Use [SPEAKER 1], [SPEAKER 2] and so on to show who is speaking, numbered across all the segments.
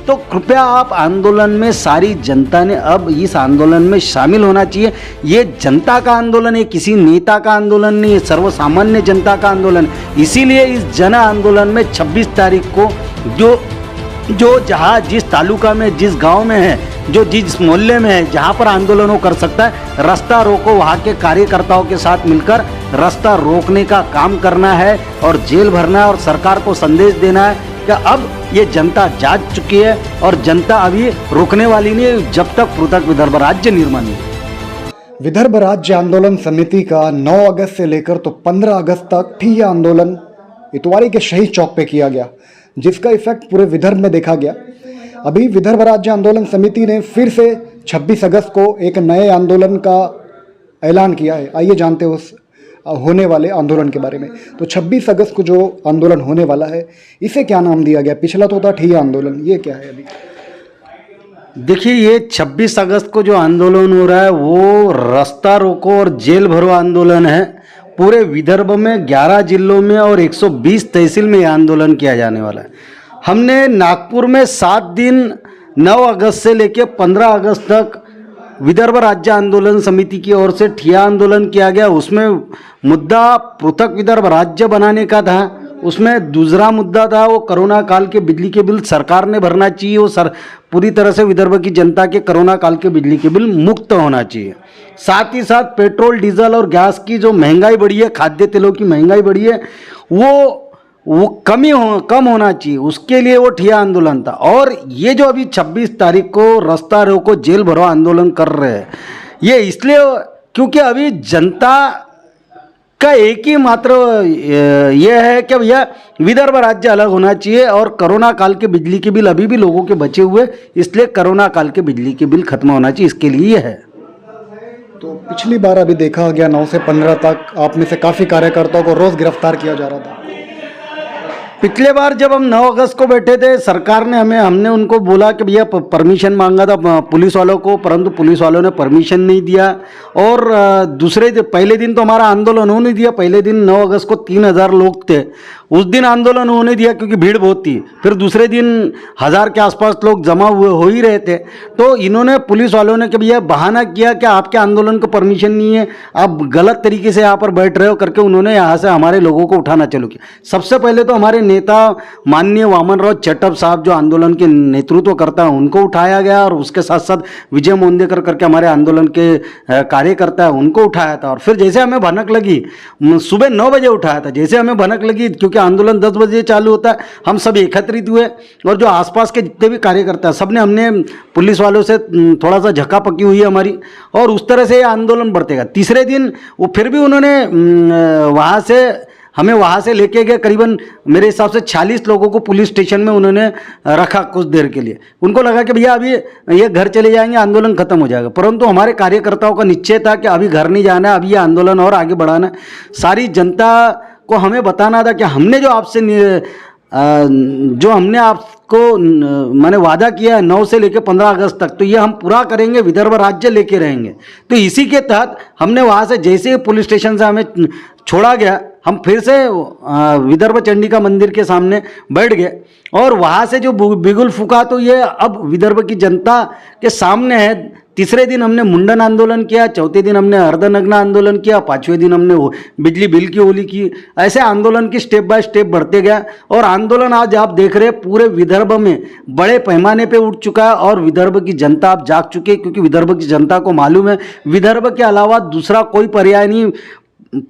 [SPEAKER 1] तो कृपया आप आंदोलन में, सारी जनता ने अब इस आंदोलन में शामिल होना चाहिए। ये जनता का आंदोलन है, किसी नेता का आंदोलन नहीं है, सर्वसामान्य जनता का आंदोलन। इसीलिए इस जन आंदोलन में 26 तारीख को जो जहाँ जिस तालुका में, जिस गांव में है, जो जिस मोहल्ले में है, जहाँ पर आंदोलन वो कर सकता है, रास्ता रोको, वहाँ के कार्यकर्ताओं के साथ मिलकर रास्ता रोकने का काम करना है और जेल भरना है और सरकार को संदेश देना है कि अब ये जनता जाग चुकी है और जनता अभी रोकने वाली नहीं है जब तक पृथक विदर्भ राज्य निर्माण नहीं।
[SPEAKER 2] विदर्भ राज्य आंदोलन समिति का 9 अगस्त से लेकर तो 15 अगस्त तक भी यह आंदोलन इतवारी के शहीद चौक पे किया गया, जिसका इफेक्ट पूरे विदर्भ में देखा गया। अभी विदर्भ राज्य आंदोलन समिति ने फिर से 26 अगस्त को एक नए आंदोलन का ऐलान किया है। आइए जानते हैं उस होने वाले आंदोलन के बारे में। तो 26 अगस्त को जो आंदोलन होने वाला है, इसे क्या नाम दिया गया? पिछला तो था ठिया आंदोलन, ये क्या है अभी?
[SPEAKER 1] देखिए, ये 26 अगस्त को जो आंदोलन हो रहा है वो रास्ता रोको और जेल भरो आंदोलन है। पूरे विदर्भ में 11 जिलों में और 120 तहसील में यह आंदोलन किया जाने वाला है। हमने नागपुर में 7 दिन 9 अगस्त से लेकर 15 अगस्त तक विदर्भ राज्य आंदोलन समिति की ओर से ठिया आंदोलन किया गया। उसमें मुद्दा पृथक विदर्भ राज्य बनाने का था। उसमें दूसरा मुद्दा था वो कोरोना काल के बिजली के बिल सरकार ने भरना चाहिए, वो पूरी तरह से विदर्भ की जनता के कोरोना काल के बिजली के बिल मुक्त होना चाहिए। साथ ही साथ पेट्रोल, डीजल और गैस की जो महंगाई बढ़ी है, खाद्य तेलों की महंगाई बढ़ी है, वो कम होना चाहिए, उसके लिए वो ठिया आंदोलन था। और ये जो अभी 26 तारीख को रास्ता रोको जेल भरो आंदोलन कर रहे हैं, ये इसलिए क्योंकि अभी जनता का एक ही मात्र ये है कि भैया विदर्भ राज्य अलग होना चाहिए और कोरोना काल के बिजली के बिल अभी भी लोगों के बचे हुए, इसलिए कोरोना काल के बिजली के बिल खत्म होना चाहिए, इसके लिए है।
[SPEAKER 2] तो पिछली बार अभी देखा गया 9 से 15 तक आप में से काफ़ी कार्यकर्ताओं को रोज़ गिरफ्तार किया जा रहा था।
[SPEAKER 1] पिछले बार जब हम 9 अगस्त को बैठे थे, सरकार ने हमने उनको बोला कि भैया परमिशन मांगा था पुलिस वालों को, परंतु पुलिस वालों ने परमिशन नहीं दिया। और पहले दिन तो हमारा आंदोलन होने दिया। पहले दिन 9 अगस्त को 3000 लोग थे, उस दिन आंदोलन होने दिया क्योंकि भीड़ बहुत थी। फिर दूसरे दिन 1000 के आसपास लोग जमा हुए हो ही रहे थे। तो इन्होंने, पुलिस वालों ने कि भैया बहाना किया कि आपके आंदोलन को परमिशन नहीं है, आप गलत तरीके से यहाँ पर बैठ रहे हो करके उन्होंने यहाँ से हमारे लोगों को उठाना चालू किया। सबसे पहले तो हमारे नेता माननीय वामन राव चट्टप साहब जो आंदोलन के नेतृत्व करता है उनको उठाया गया, और उसके साथ साथ विजय मोंदेकर करके हमारे आंदोलन के कार्यकर्ता है उनको उठाया था। और फिर जैसे हमें भनक लगी, सुबह 9 बजे उठाया था, जैसे हमें भनक लगी क्योंकि आंदोलन 10 बजे चालू होता है, हम सब एकत्रित हुए और जो आसपास के जितने भी कार्यकर्ता हैं सबने, हमने पुलिस वालों से थोड़ा सा झकापकी हुई है हमारी, और उस तरह से ये आंदोलन बढ़तेगा। तीसरे दिन वो फिर भी उन्होंने हमें वहाँ से लेके गए, करीबन मेरे हिसाब से 46 लोगों को पुलिस स्टेशन में उन्होंने रखा कुछ देर के लिए। उनको लगा कि भैया अभी ये घर चले जाएंगे, आंदोलन खत्म हो जाएगा, परंतु हमारे कार्यकर्ताओं का निश्चय था कि अभी घर नहीं जाना है, अभी ये आंदोलन और आगे बढ़ाना है। सारी जनता को हमें बताना था कि हमने आपको मैंने वादा किया है 9 से लेकर 15 अगस्त तक, तो ये हम पूरा करेंगे, विदर्भ राज्य लेके रहेंगे। तो इसी के तहत हमने वहाँ से, जैसे ही पुलिस स्टेशन से हमें छोड़ा गया, हम फिर से विदर्भ चंडिका मंदिर के सामने बैठ गए और वहाँ से जो बिगुल फूका, तो ये अब विदर्भ की जनता के सामने है। तीसरे दिन हमने मुंडन आंदोलन किया, चौथे दिन हमने अर्धनग्न आंदोलन किया, 5वें दिन हमने बिजली बिल की होली की। ऐसे आंदोलन की स्टेप बाय स्टेप बढ़ते गया और आंदोलन आज आप देख रहे हैं पूरे विदर्भ में बड़े पैमाने पे उठ चुका है और विदर्भ की जनता आप जाग चुकी है, क्योंकि विदर्भ की जनता को मालूम है विदर्भ के अलावा दूसरा कोई पर्याय नहीं।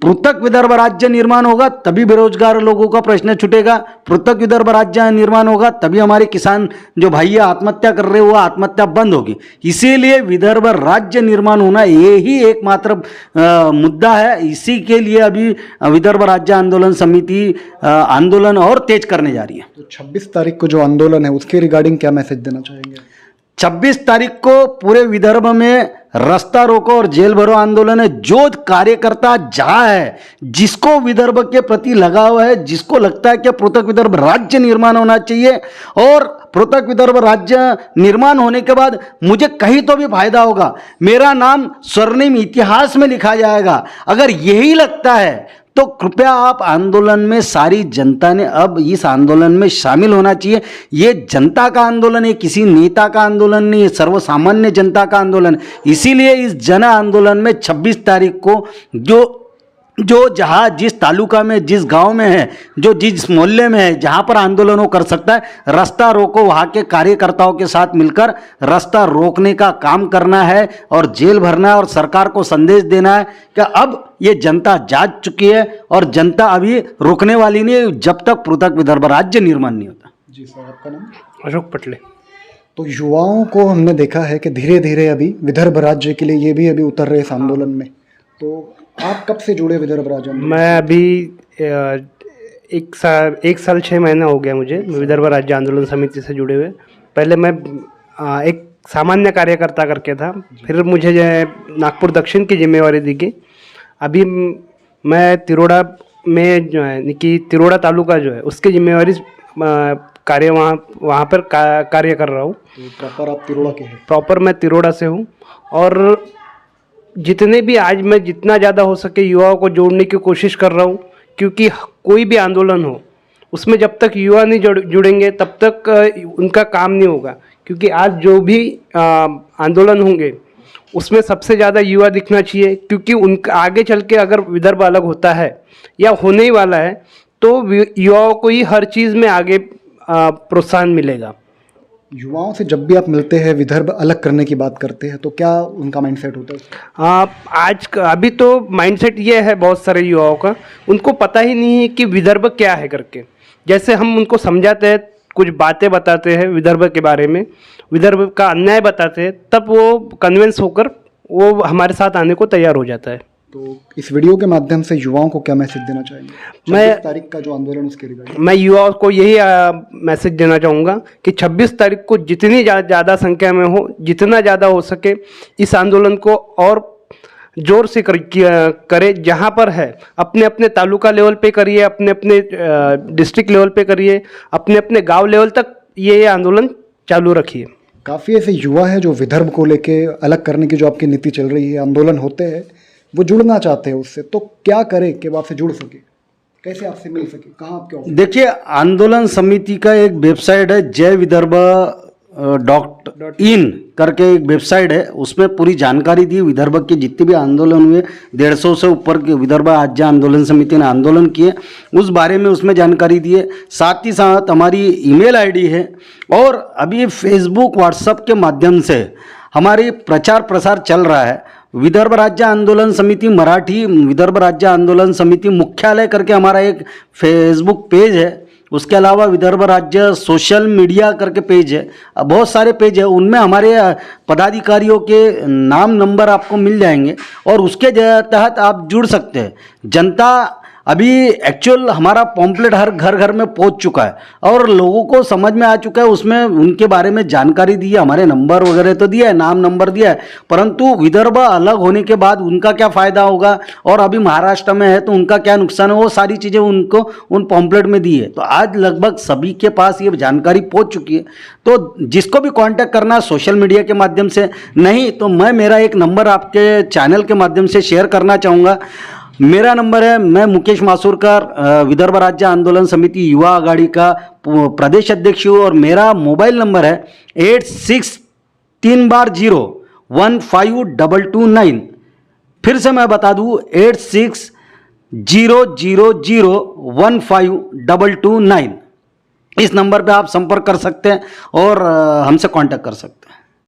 [SPEAKER 1] पृथक विदर्भ राज्य निर्माण होगा तभी बेरोजगार लोगों का प्रश्न छूटेगा, पृथक विदर्भ राज्य निर्माण होगा तभी हमारे किसान जो भाई आत्महत्या कर रहे हैं वो आत्महत्या बंद होगी। इसीलिए विदर्भ राज्य निर्माण होना यही एकमात्र मुद्दा है। इसी के लिए अभी विदर्भ राज्य आंदोलन समिति आंदोलन और तेज करने जा रही है।
[SPEAKER 2] तो 26 तारीख को जो आंदोलन है उसके रिगार्डिंग क्या मैसेज देना चाहेंगे?
[SPEAKER 1] 26 तारीख को पूरे विदर्भ में रास्ता रोको और जेल भरो आंदोलन है। जो कार्यकर्ता जहां है, जिसको विदर्भ के प्रति लगाव है, जिसको लगता है कि पृथक विदर्भ राज्य निर्माण होना चाहिए और पृथक विदर्भ राज्य निर्माण होने के बाद मुझे कहीं तो भी फायदा होगा, मेरा नाम स्वर्णिम इतिहास में लिखा जाएगा, अगर यही लगता है तो कृपया आप आंदोलन में सारी जनता ने अब इस आंदोलन में शामिल होना चाहिए। ये जनता का आंदोलन है, किसी नेता का आंदोलन नहीं है, सर्वसामान्य जनता का आंदोलन है। इसीलिए इस जन आंदोलन में 26 तारीख को जो जहाँ जिस तालुका में, जिस गांव में है, जो जिस मोहल्ले में है, जहाँ पर आंदोलन वो कर सकता है, रास्ता रोको, वहाँ के कार्यकर्ताओं के साथ मिलकर रास्ता रोकने का काम करना है और जेल भरना है और सरकार को संदेश देना है कि अब ये जनता जाग चुकी है और जनता अभी रुकने वाली नहीं है जब तक पृथक विदर्भ राज्य निर्माण नहीं होता।
[SPEAKER 2] जी सर, आपका नाम?
[SPEAKER 3] अशोक पटले।
[SPEAKER 2] तो युवाओं को हमने देखा है कि धीरे धीरे अभी विदर्भ राज्य के लिए ये भी अभी उतर रहे इस आंदोलन में। तो आप कब से जुड़े विदर्भ राज्य आंदोलन?
[SPEAKER 3] मैं अभी 1 साल 6 महीना हो गया मुझे विदर्भ राज्य आंदोलन समिति से जुड़े हुए। पहले मैं एक सामान्य कार्यकर्ता करके था, फिर मुझे जो है नागपुर दक्षिण की जिम्मेवारी दी गई। अभी मैं तिरोड़ा में जो है कि तिरोड़ा तालुका जो है उसकी जिम्मेवारी कार्य वहाँ पर कार्य कर रहा हूँ।
[SPEAKER 2] तो प्रॉपर आप तिरोड़ा के हैं?
[SPEAKER 3] प्रॉपर मैं तिरोड़ा से हूँ और जितने भी आज मैं जितना ज़्यादा हो सके युवाओं को जोड़ने की कोशिश कर रहा हूँ, क्योंकि कोई भी आंदोलन हो उसमें जब तक युवा नहीं जुड़ेंगे तब तक उनका काम नहीं होगा। क्योंकि आज जो भी आंदोलन होंगे उसमें सबसे ज़्यादा युवा दिखना चाहिए, क्योंकि उनका आगे चल के अगर विदर्भ अलग होता है या होने ही वाला है तो युवाओं को ही हर चीज़ में आगे प्रोत्साहन मिलेगा।
[SPEAKER 2] युवाओं से जब भी आप मिलते हैं, विदर्भ अलग करने की बात करते हैं, तो क्या उनका माइंडसेट होता है?
[SPEAKER 3] अभी तो माइंडसेट ये है बहुत सारे युवाओं का, उनको पता ही नहीं है कि विदर्भ क्या है करके। जैसे हम उनको समझाते हैं, कुछ बातें बताते हैं विदर्भ के बारे में, विदर्भ का अन्याय बताते हैं, तब वो कन्विंस होकर वो हमारे साथ आने को तैयार हो जाता है।
[SPEAKER 2] तो इस वीडियो के माध्यम से युवाओं को क्या मैसेज देना चाहेंगे? 26 तारीख का जो आंदोलन उसके रिगार्डिंग
[SPEAKER 3] मैं युवाओं को यही मैसेज देना चाहूँगा कि 26 तारीख को जितनी ज़्यादा संख्या में हो, जितना ज़्यादा हो सके इस आंदोलन को और जोर से करे। जहाँ पर है अपने अपने तालुका लेवल पे करिए, अपने अपने डिस्ट्रिक्ट लेवल पे करिए, अपने अपने गांव लेवल तक ये आंदोलन चालू रखिए।
[SPEAKER 2] काफ़ी ऐसे युवा है जो विदर्भ को लेके अलग करने की जो आपकी नीति चल रही है, आंदोलन होते हैं, वो जुड़ना चाहते हैं उससे, तो क्या करे कि वो आपसे जुड़ सके, कैसे आपसे मिल सके, कहाँ आपके ऑफिस?
[SPEAKER 1] देखिए, आंदोलन समिति का एक वेबसाइट है jayvidarbha.in करके एक वेबसाइट है, उसमें पूरी जानकारी दी। विदर्भ के जितने भी आंदोलन हुए, 150 से ऊपर के विदर्भ राज्य आंदोलन समिति ने आंदोलन किए, उस बारे में उसमें जानकारी दी है। साथ ही साथ हमारी ईमेल आईडी है और अभी फेसबुक व्हाट्सएप के माध्यम से हमारी प्रचार प्रसार चल रहा है। विदर्भ राज्य आंदोलन समिति मराठी, विदर्भ राज्य आंदोलन समिति मुख्यालय करके हमारा एक फेसबुक पेज है। उसके अलावा विदर्भ राज्य सोशल मीडिया करके पेज है, बहुत सारे पेज है, उनमें हमारे पदाधिकारियों के नाम नंबर आपको मिल जाएंगे और उसके तहत आप जुड़ सकते हैं। जनता अभी एक्चुअल हमारा पॉम्पलेट हर घर घर में पहुंच चुका है और लोगों को समझ में आ चुका है, उसमें उनके बारे में जानकारी दी है, हमारे नंबर वगैरह तो दिया है, नाम नंबर दिया है, परंतु विदर्भ अलग होने के बाद उनका क्या फ़ायदा होगा और अभी महाराष्ट्र में है तो उनका क्या नुकसान है, वो सारी चीज़ें उनको उन पॉम्पलेट में दी है। तो आज लगभग सभी के पास ये जानकारी पहुँच चुकी है। तो जिसको भी कॉन्टैक्ट करना है सोशल मीडिया के माध्यम से, नहीं तो मेरा एक नंबर आपके चैनल के माध्यम से शेयर करना चाहूँगा। मेरा नंबर है, मैं मुकेश मासूरकर, विदर्भ राज्य आंदोलन समिति युवा आघाड़ी का प्रदेश अध्यक्ष हूँ और मेरा मोबाइल नंबर है 8630152229। फिर से मैं बता दूँ 8630015229। इस नंबर पे आप संपर्क कर सकते हैं और हमसे कांटेक्ट कर सकते हैं।